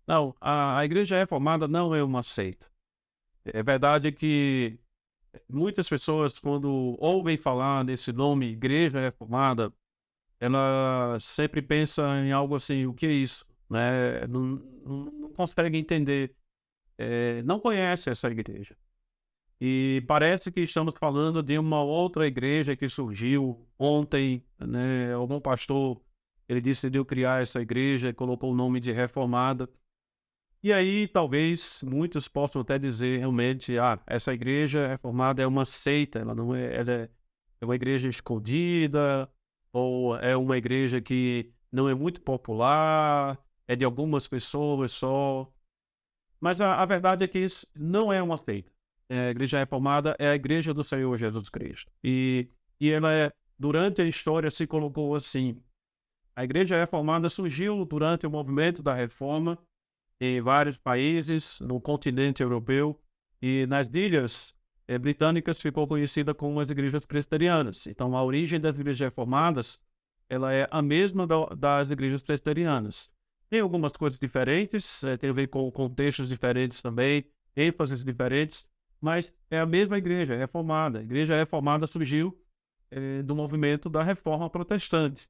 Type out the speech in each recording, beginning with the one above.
Não, a Igreja Reformada não é uma seita. É verdade que muitas pessoas, quando ouvem falar nesse nome Igreja Reformada, ela sempre pensa em algo assim: "O que é isso?", né, não consegue entender, não conhece essa igreja. E parece que estamos falando de uma outra igreja que surgiu ontem, né, algum pastor, ele decidiu criar essa igreja e colocou o nome de Reformada. E aí, talvez, muitos possam até dizer realmente: "Ah, essa igreja reformada é uma seita, ela não é ela é uma igreja escondida, ou é uma igreja que não é muito popular, é de algumas pessoas só". Mas a verdade é que isso não é uma seita. A igreja reformada é a igreja do Senhor Jesus Cristo. E ela durante a história se colocou assim. A igreja reformada surgiu durante o movimento da reforma em vários países no continente europeu e nas ilhas britânicas ficou conhecida como as igrejas presbiterianas. Então, a origem das igrejas reformadas ela é a mesma das igrejas presbiterianas. Tem algumas coisas diferentes, tem a ver com contextos diferentes também, ênfases diferentes, mas é a mesma igreja reformada. A igreja reformada surgiu do movimento da reforma protestante.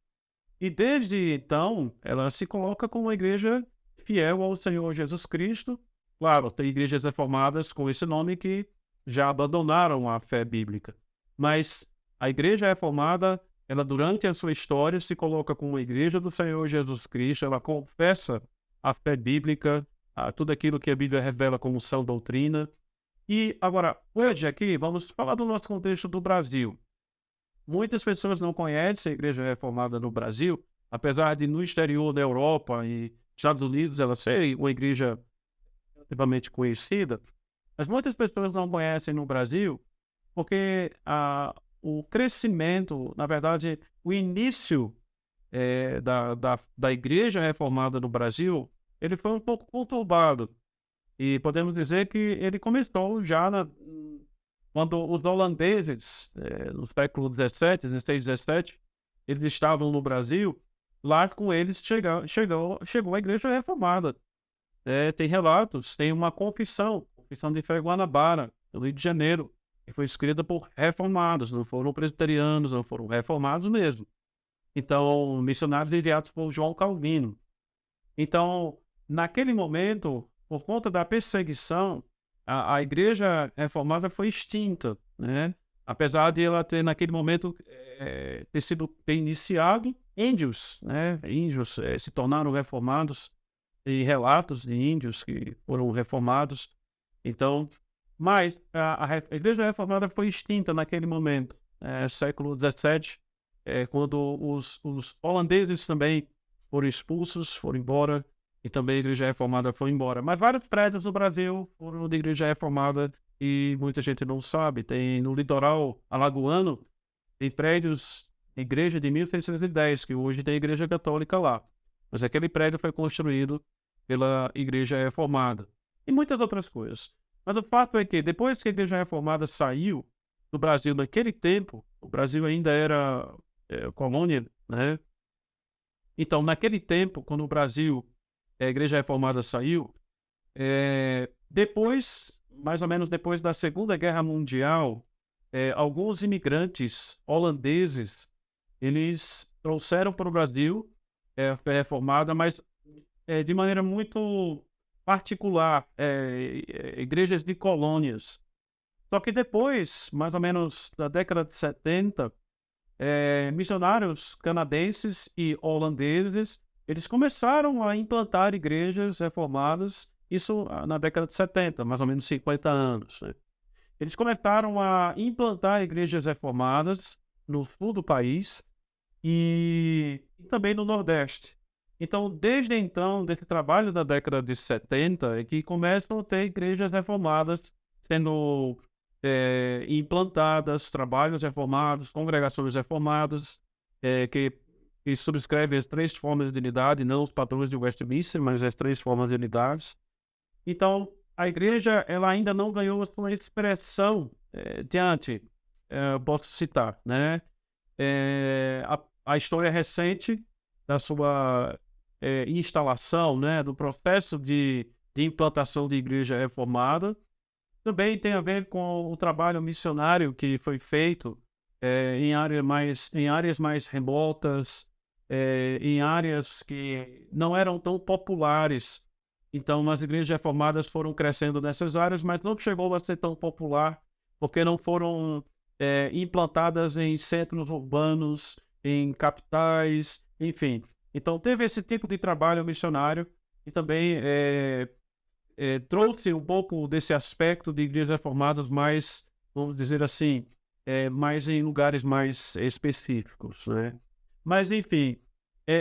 E desde então, ela se coloca como uma igreja fiel ao Senhor Jesus Cristo. Claro, tem igrejas reformadas com esse nome que já abandonaram a fé bíblica. Mas a igreja reformada, ela durante a sua história se coloca como uma igreja do Senhor Jesus Cristo, ela confessa a fé bíblica, tudo aquilo que a Bíblia revela como sã doutrina. E agora, hoje aqui, vamos falar do nosso contexto do Brasil. Muitas pessoas não conhecem a igreja reformada no Brasil, apesar de no exterior da Europa e Estados Unidos ela ser uma igreja relativamente conhecida, mas muitas pessoas não conhecem no Brasil porque o crescimento, na verdade, o início da igreja reformada no Brasil, ele foi um pouco conturbado. E podemos dizer que ele começou já quando os holandeses, no século XVI, 17, eles estavam no Brasil, lá com eles chegou a Igreja Reformada. Tem relatos, tem uma confissão de fé Guanabara, no Rio de Janeiro, que foi escrita por reformados, não foram presbiterianos, não foram reformados mesmo. Então, missionários enviados por João Calvino. Então, naquele momento, por conta da perseguição, a igreja reformada foi extinta, né? Apesar de ela ter, naquele momento, ter iniciado índios, né? Índios se tornaram reformados, e relatos de índios que foram reformados. Então, mas a igreja reformada foi extinta naquele momento, século XVII, quando os holandeses também foram expulsos, foram embora, e também a igreja reformada foi embora. Mas vários prédios no Brasil foram de igreja reformada e muita gente não sabe. Tem no litoral alagoano, tem prédios, igreja de 1610, que hoje tem igreja católica lá. Mas aquele prédio foi construído pela igreja reformada. E muitas outras coisas. Mas o fato é que depois que a igreja reformada saiu do Brasil naquele tempo, o Brasil ainda era colônia, né? Então, naquele tempo, quando o Brasil, a Igreja Reformada saiu, depois, mais ou menos depois da Segunda Guerra Mundial, alguns imigrantes holandeses, eles trouxeram para o Brasil a fé reformada, mas de maneira muito particular, igrejas de colônias. Só que depois, mais ou menos da década de 70, missionários canadenses e holandeses, eles começaram a implantar igrejas reformadas, isso na década de 70, mais ou menos 50 anos, né. Eles começaram a implantar igrejas reformadas no sul do país e também no nordeste. Então, desde então, desse trabalho da década de 70, é que começam a ter igrejas reformadas sendo implantadas, trabalhos reformados, congregações reformadas, que subscrevem as três formas de unidade, não os padrões de Westminster, mas as três formas de unidades. Então, a igreja ela ainda não ganhou a sua expressão diante, eu posso citar, né? A história recente da sua instalação, né, do processo de implantação de igreja reformada. Também tem a ver com o trabalho missionário que foi feito em áreas mais remotas, em áreas que não eram tão populares. Então, as igrejas reformadas foram crescendo nessas áreas, mas não chegou a ser tão popular, porque não foram implantadas em centros urbanos, em capitais, enfim. Então, teve esse tipo de trabalho missionário e também trouxe um pouco desse aspecto de igrejas reformadas mais, vamos dizer assim, mais em lugares mais específicos, né? Mas, enfim,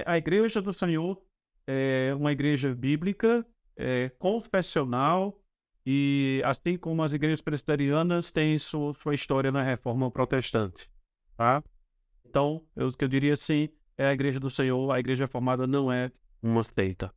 a Igreja do Senhor é uma igreja bíblica, confessional, e assim como as igrejas presbiterianas têm sua história na Reforma Protestante, tá? Então, o que eu diria assim, é a Igreja do Senhor, a Igreja Reformada não é uma seita.